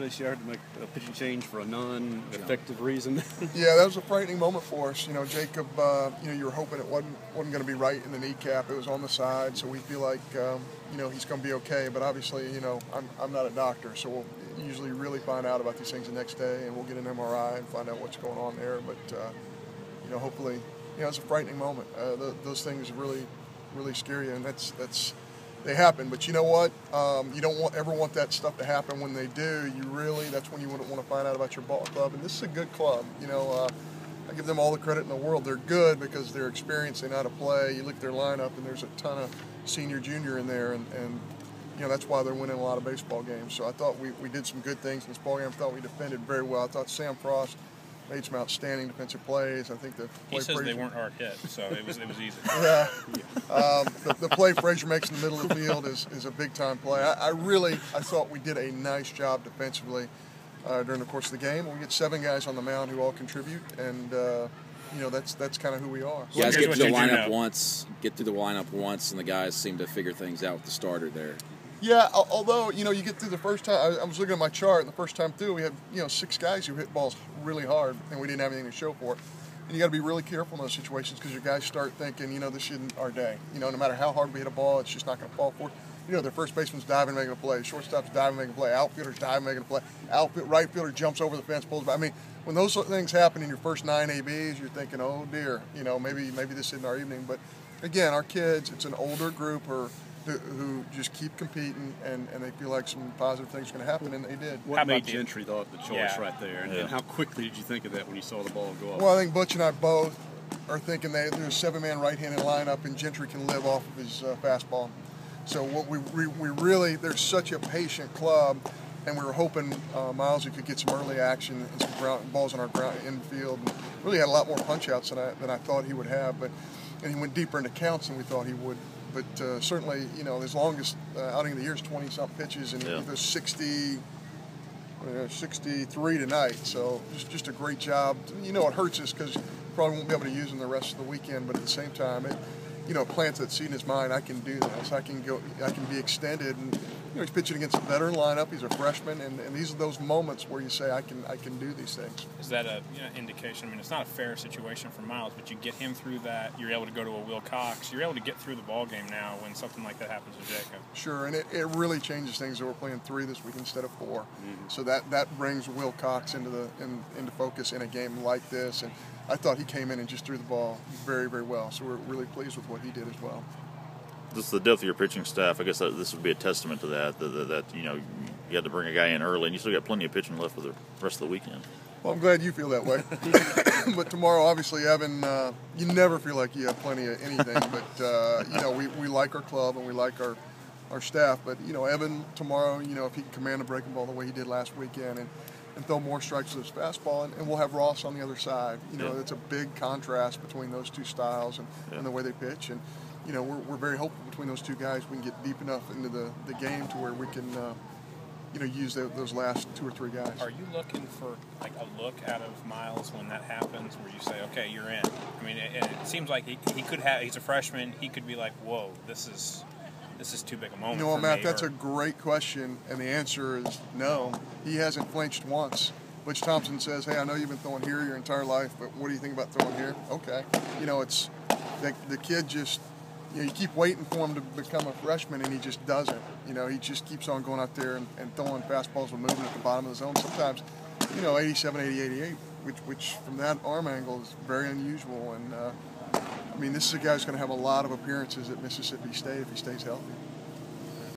this year to make a pitching change for a non-effective reason? Yeah, that was a frightening moment for us. You know, Jacob, you were hoping it wasn't going to be right in the kneecap. It was on the side, so we feel like, he's going to be okay. But obviously, I'm not a doctor, so we'll usually really find out about these things the next day, and we'll get an MRI and find out what's going on there. But, hopefully, it's a frightening moment. Those things really, really scare you, and that's they happen. But you know what? You don't ever want that stuff to happen. When they do, that's when you wouldn't want to find out about your ball club. And this is a good club. I give them all the credit in the world. They're good because they're experienced. They know how to play. You look at their lineup, and there's a ton of senior, junior in there, and that's why they're winning a lot of baseball games. So I thought we did some good things in this ball game. I thought we defended very well. I thought Sam Frost made some outstanding defensive plays. I think he says they weren't hard hit, so it was easy. Yeah. The play Frazier makes in the middle of the field is a big time play. I thought we did a nice job defensively during the course of the game. We get 7 guys on the mound who all contribute, and that's kind of who we are. You guys get through the lineup once, and the guys seem to figure things out with the starter there. Yeah, although, you get through the first time, I was looking at my chart, and the first time through, we had, 6 guys who hit balls really hard, and we didn't have anything to show for it. And you got to be really careful in those situations because your guys start thinking, this isn't our day. No matter how hard we hit a ball, it's just not going to fall for it. Their first baseman's diving, making a play. Shortstop's diving, making a play. Outfielder's diving, making a play. Right fielder jumps over the fence, pulls back. I mean, when those things happen in your first 9 ABs, you're thinking, oh dear, maybe this isn't our evening. But again, our kids, it's an older group who just keep competing, and they feel like some positive things are going to happen, and they did. What made Gentry the choice right there? And how quickly did you think of that when you saw the ball go up? Well, I think Butch and I both are thinking there's a 7-man right-handed lineup, and Gentry can live off of his fastball. So what we really, there's such a patient club, and we were hoping Milesy could get some early action and some balls on our ground infield. And really had a lot more punch-outs than I thought he would have, and he went deeper into counts than we thought he would. But certainly, his longest outing of the year is 20-something pitches, and he was 63 tonight. So just a great job. It hurts us because probably won't be able to use him the rest of the weekend. But at the same time, it plants that seed in his mind. I can do this. I can be extended. And he's pitching against a veteran lineup. He's a freshman, and these are those moments where you say, I can do these things. Is that a indication? I mean, it's not a fair situation for Miles, but you get him through that. You're able to go to a Will Cox. You're able to get through the ball game now when something like that happens with Jacob. Sure, and it really changes things that we're playing 3 this week instead of 4. Mm-hmm. So that brings Will Cox into focus in a game like this. And I thought he came in and just threw the ball very, very well. So we're really pleased with what he did as well. Just the depth of your pitching staff, I guess this would be a testament to that you had to bring a guy in early, and you still got plenty of pitching left for the rest of the weekend. Well, I'm glad you feel that way. But tomorrow, obviously, Evan, you never feel like you have plenty of anything. But, we like our club and we like our staff. But, Evan, tomorrow, if he can command a breaking ball the way he did last weekend and throw more strikes with his fastball, and we'll have Ross on the other side. It's a big contrast between those two styles and the way they pitch. And, we're very hopeful between those 2 guys we can get deep enough into the game to where we can, use those last 2 or 3 guys. Are you looking for like a look out of Miles when that happens, where you say, okay, you're in? I mean, it seems like he could have. He's a freshman. He could be like, whoa, this is too big a moment. For Matt, that's a great question, and the answer is no. He hasn't flinched once. Butch Thompson says, hey, I know you've been throwing here your entire life, but what do you think about throwing here? Okay. It's the kid just. You keep waiting for him to become a freshman, and he just doesn't. He just keeps on going out there and throwing fastballs with movement at the bottom of the zone. Sometimes, 87, 80, 88, which from that arm angle is very unusual. And, this is a guy who's going to have a lot of appearances at Mississippi State if he stays healthy.